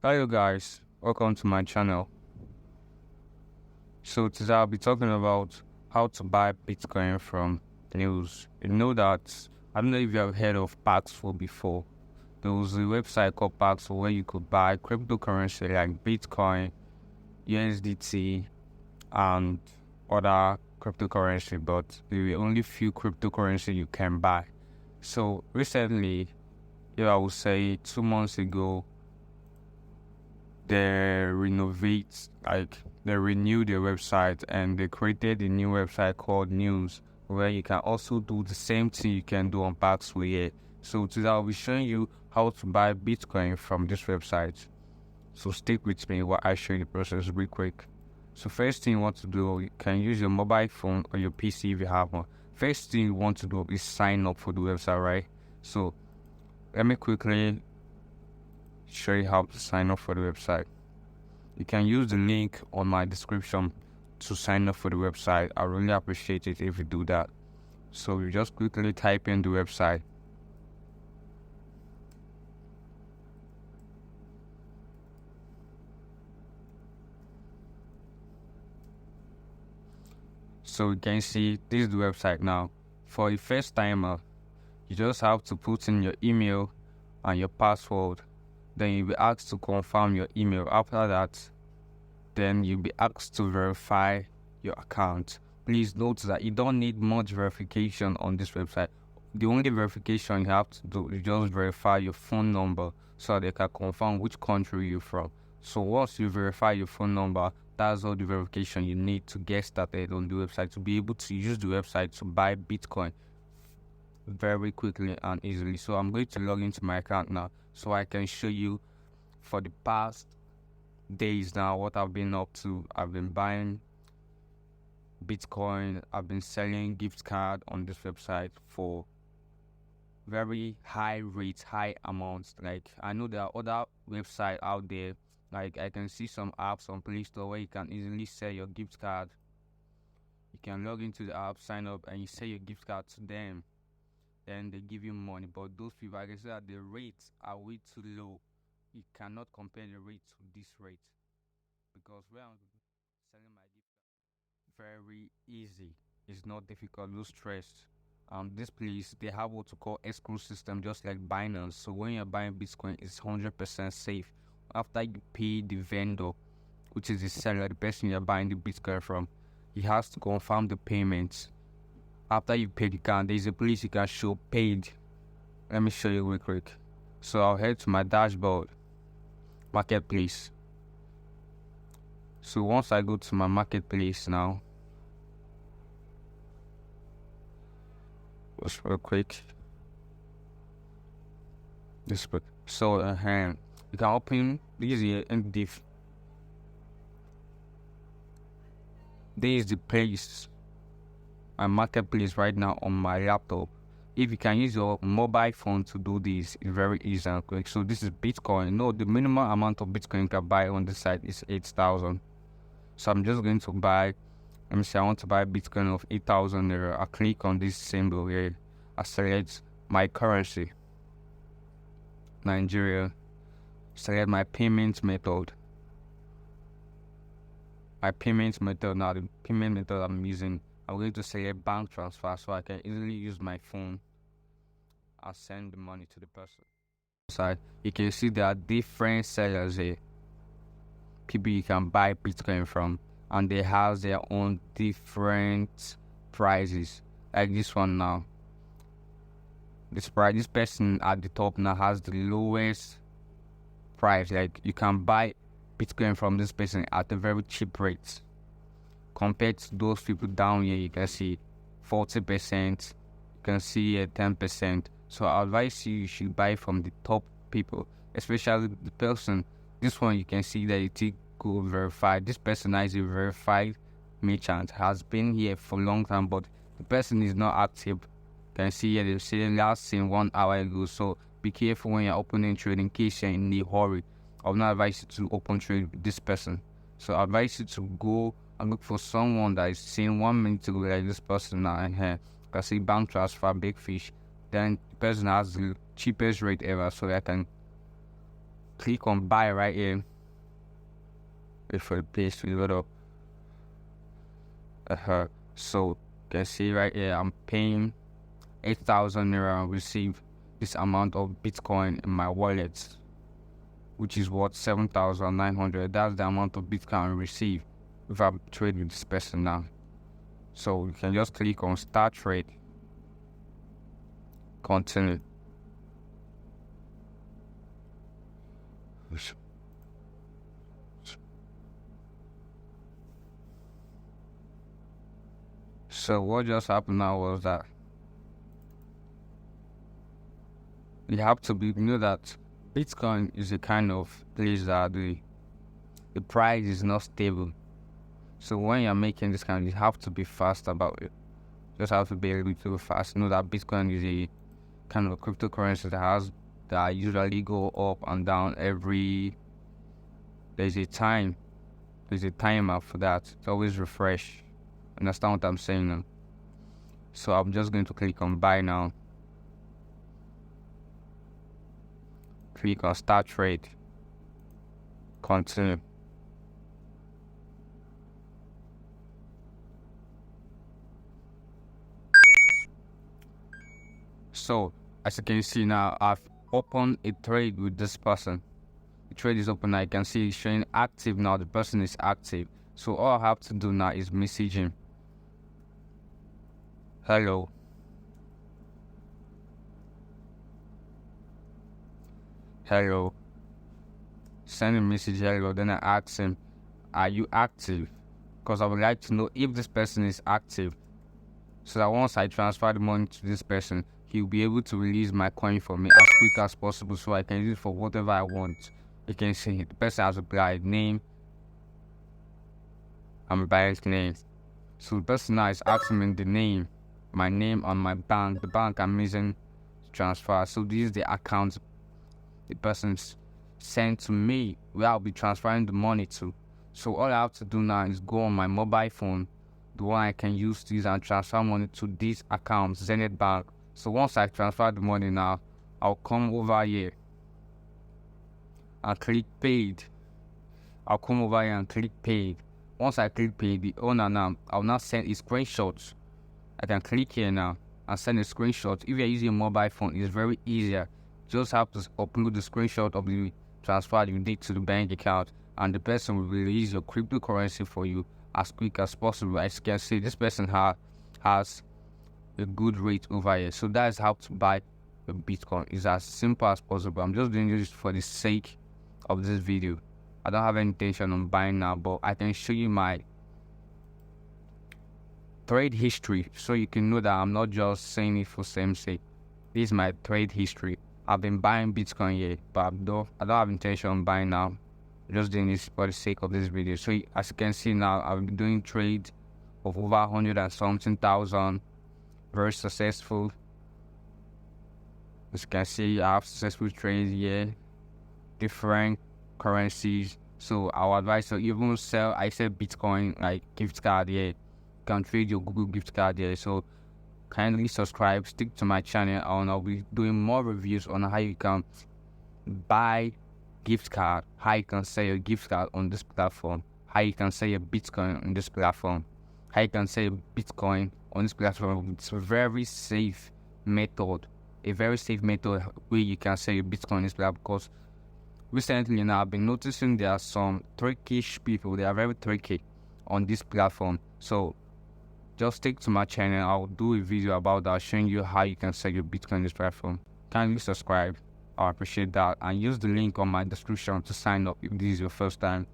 Hello guys, welcome to my channel. So today I'll be talking about how to buy Bitcoin from news. You know that, I don't know if you have heard of Paxful before. There was a website called Paxful where you could buy cryptocurrency like Bitcoin, USDT, and other cryptocurrency, but there were only few cryptocurrency you can buy. So recently, I would say 2 months ago, they they renewed their website and they created a new website called News, where you can also do the same thing you can do on Paxway. So today I'll be showing you how to buy Bitcoin from this website. So stick with me while I show you the process real quick. So first thing you want to do, you can use your mobile phone or your PC if you have one. First thing you want to do is sign up for the website, right? So let me quickly show you how to sign up for the website. You can use the link on my description to sign up for the website. I really appreciate it if you do that. So you just quickly type in the website. So you can see this is the website now. For a first timer, you just have to put in your email and your password. Then you'll be asked to confirm your email. After that, then you'll be asked to verify your account. Please note that you don't need much verification on this website. The only verification you have to do is just verify your phone number so they can confirm which country you're from. So once you verify your phone number, that's all the verification you need to get started on the website, to be able to use the website to buy Bitcoin very quickly and easily. So I'm going to log into my account now so I can show you for the past days now what I've been up to. I've been buying Bitcoin, I've been selling gift card on this website for very high rates, high amounts. Like I know there are other websites out there, like I can see some apps on Play Store where you can easily sell your gift card. You can log into the app, sign up, and you sell your gift card to them, then they give you money. But those people, I can say that the rates are way too low. You cannot compare the rate to this rate, because where I'm selling my gift card, very easy. It's not difficult, no stress. This place, they have what to call escrow system, just like Binance. So when you're buying Bitcoin, it's 100% safe. After you pay the vendor, which is the seller, the person you're buying the Bitcoin from, he has to confirm the payments. After you pay the account, there's a place you can show paid. Let me show you real quick. So I'll head to my dashboard, marketplace. So once I go to my marketplace now, just real quick. So you can open this here and this is the place, my marketplace right now on my laptop. If you can use your mobile phone to do this, it's very easy and quick. So this is Bitcoin. No, the minimum amount of Bitcoin you can buy on this site is 8,000. So I'm just going to buy, let me say I want to buy Bitcoin of 8,000 naira. I click on this symbol here. I select my currency, Nigeria. Select my payment method. Now, the payment method I'm using, I'm going to select bank transfer so I can easily use my phone and send the money to the person. So you can see there are different sellers here, people you can buy Bitcoin from, and they have their own different prices. Like this one now, this person at the top now has the lowest price. Like you can buy Bitcoin from this person at a very cheap rate compared to those people down here. You can see 40%, you can see 10%. So I advise you should buy from the top people, especially the person. This one you can see that it go verified. This person is a verified merchant, has been here for a long time, but the person is not active. You can see here they say last seen 1 hour ago. So be careful when you're opening trade in case you're in a hurry. I would not advise you to open trade with this person. So I advise you to go and look for someone that is saying 1 minute ago, like this person now and here. I see bank transfer, big fish. Then the person has the cheapest rate ever, so I can click on buy right here. Wait for the page to load up. So you can see right here, I'm paying 8,000 naira and receive this amount of Bitcoin in my wallet, which is worth 7,900. That's the amount of Bitcoin I receive if I trade with this person now. So you can just click on start trade, continue. So what just happened now was that you have to know that Bitcoin is a kind of place that the price is not stable. So when you're making this kind, you have to be fast about it. Just have to be a little fast. Know that Bitcoin is a kind of cryptocurrency that usually go up and down there's a timer for that. It's always refresh. Understand what I'm saying now? So I'm just going to click on buy now. Click on start trade, continue. So as you can see now, I've opened a trade with this person. The trade is open now. You can see it's showing active now. The person is active. So all I have to do now is message him. Hello. Hello. Send a message hello. Then I ask him, are you active? Because I would like to know if this person is active, so that once I transfer the money to this person, he'll be able to release my coin for me as quick as possible, so I can use it for whatever I want. You can see the person has applied name and bank name. So the person now is asking me the name, my name and my bank, the bank I'm using to transfer. So this is the account the person's sent to me, where I'll be transferring the money to. So all I have to do now is go on my mobile phone, the one I can use to use and transfer money to this account, Zenith Bank. So once I transfer the money now, I'll come over here and click paid. I'll come over here and click paid. Once I click paid, the owner now, I'll now send a screenshot. I can click here now and send a screenshot. If you're using a mobile phone, it's very easier. Just have to upload the screenshot of the transfer you did to the bank account, and the person will release your cryptocurrency for you as quick as possible. As you can see, this person has a good rate over here. So that is how to buy a Bitcoin. It's as simple as possible. I'm just doing this for the sake of this video. I don't have any intention on buying now, but I can show you my trade history so you can know that I'm not just saying it for same sake. This is my trade history. I've been buying Bitcoin here, but I don't have intention on buying now. I'm just doing this for the sake of this video. So as you can see now, I've been doing trades of over 100 and something thousand. Very successful. As you can see, I have successful trades here, different currencies. So our advice, so even I sell Bitcoin like gift card here. You can trade your Google gift card here. So kindly subscribe, stick to my channel, and I'll be doing more reviews on how you can buy gift card, how you can sell your gift card on this platform, how you can sell your Bitcoin on this platform, how you can sell your Bitcoin on this platform. It's a very safe method, where you can sell your Bitcoin on this platform. Because recently now I've been noticing there are some trickish people. They are very tricky on this platform. So just stick to my channel. I'll do a video about that, showing you how you can sell your Bitcoin on this platform. Kindly subscribe. I appreciate that, and use the link on my description to sign up if this is your first time.